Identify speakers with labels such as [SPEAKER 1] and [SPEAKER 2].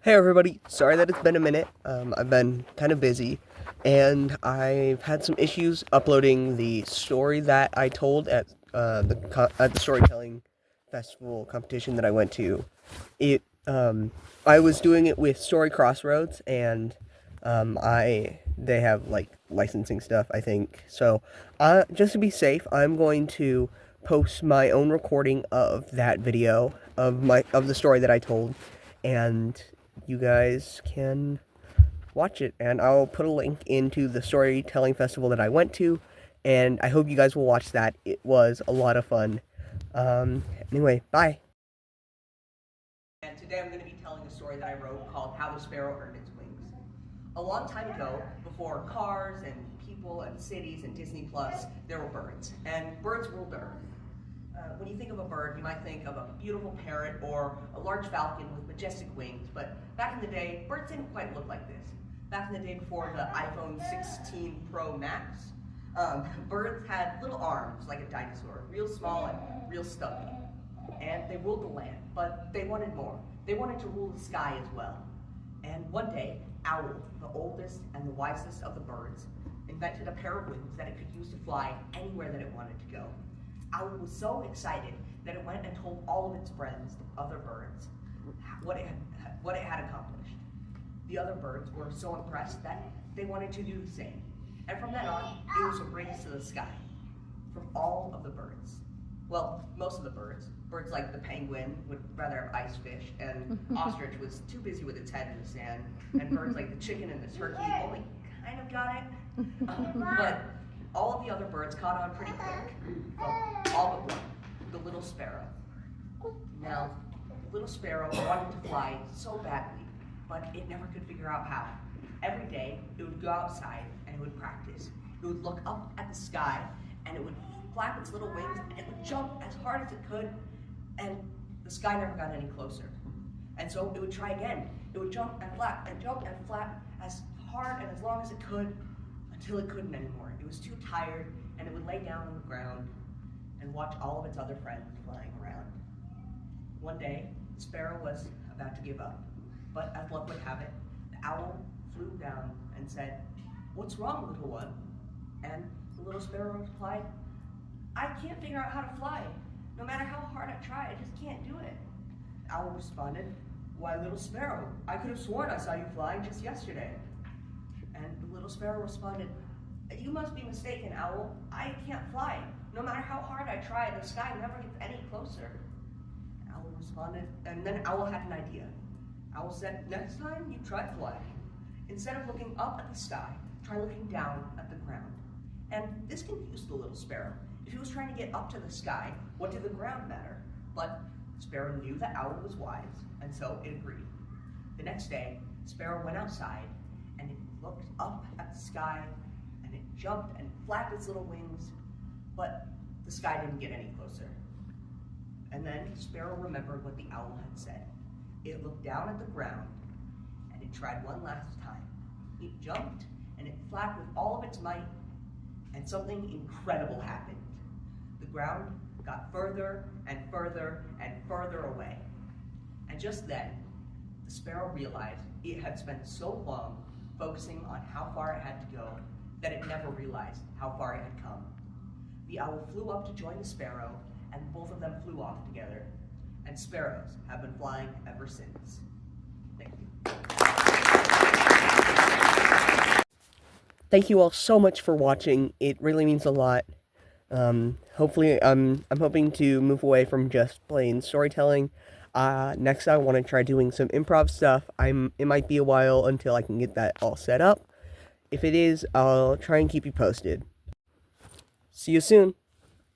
[SPEAKER 1] Hey everybody, sorry that it's been a minute. I've been kind of busy, and I've had some issues uploading the story that I told at at the storytelling festival competition that I went to. It I was doing it with Story Crossroads, and they have like licensing stuff, I think. So, just to be safe, I'm going to post my own recording of that video of the story that I told, and you guys can watch it. And I'll put a link into the storytelling festival that I went to, and I hope you guys will watch that. It was a lot of fun. Anyway, bye. And today I'm going to be telling a story that I wrote called How the Sparrow Earned Its Wings. A long time ago, before cars and people and cities and Disney Plus, there were birds, and birds ruled Earth. When you think of a bird, you might think of a beautiful parrot or a large falcon with majestic wings, but back in the day, birds didn't quite look like this. Back in the day before the iPhone 16 Pro Max, birds had little arms like a dinosaur, real small and real stubby. And they ruled the land, but they wanted more. They wanted to rule the sky as well. And one day, Owl, the oldest and the wisest of the birds, invented a pair of wings that it could use to fly anywhere that it wanted to go. Owl was so excited that it went and told all of its friends, the other birds, what it had accomplished. The other birds were so impressed that they wanted to do the same. And from then on, it was a race to the sky from all of the birds. Well, most of the birds. Birds like the penguin would rather have ice fish, and ostrich was too busy with its head in the sand, and birds like the chicken and the turkey only kind of got it. But all of the other birds caught on pretty quick. Well, all but one, the little sparrow. Now, the little sparrow wanted to fly so badly, but it never could figure out how. Every day, it would go outside and it would practice. It would look up at the sky and it would flap its little wings and it would jump as hard as it could, and the sky never got any closer. And so it would try again. It would jump and flap as hard and as long as it could until it couldn't anymore. It was too tired, and it would lay down on the ground and watch all of its other friends flying around. One day, the sparrow was about to give up, but as luck would have it, the owl flew down and said, "What's wrong, little one?" And the little sparrow replied, "I can't figure out how to fly. No matter how hard I try, I just can't do it." The owl responded, "Why, little sparrow, I could have sworn I saw you flying just yesterday." And the little sparrow responded, "You must be mistaken, Owl. I can't fly. No matter how hard I try, the sky never gets any closer." Owl responded, and then Owl had an idea. Owl said, "Next time you try flying, instead of looking up at the sky, try looking down at the ground." And this confused the little sparrow. If he was trying to get up to the sky, what did the ground matter? But the sparrow knew that Owl was wise, and so it agreed. The next day, the sparrow went outside, and it looked up at the sky, and it jumped and flapped its little wings, but the sky didn't get any closer. And then the sparrow remembered what the owl had said. It looked down at the ground, and it tried one last time. It jumped, and it flapped with all of its might, and something incredible happened. The ground got further and further and further away. And just then, the sparrow realized it had spent so long focusing on how far it had to go that it never realized how far it had come. The owl flew up to join the sparrow, and both of them flew off together. And sparrows have been flying ever since. Thank you. Thank you all so much for watching. It really means a lot. Hopefully, I'm hoping to move away from just plain storytelling. Next I want to try doing some improv stuff. It might be a while until I can get that all set up. If it is, I'll try and keep you posted. See you soon.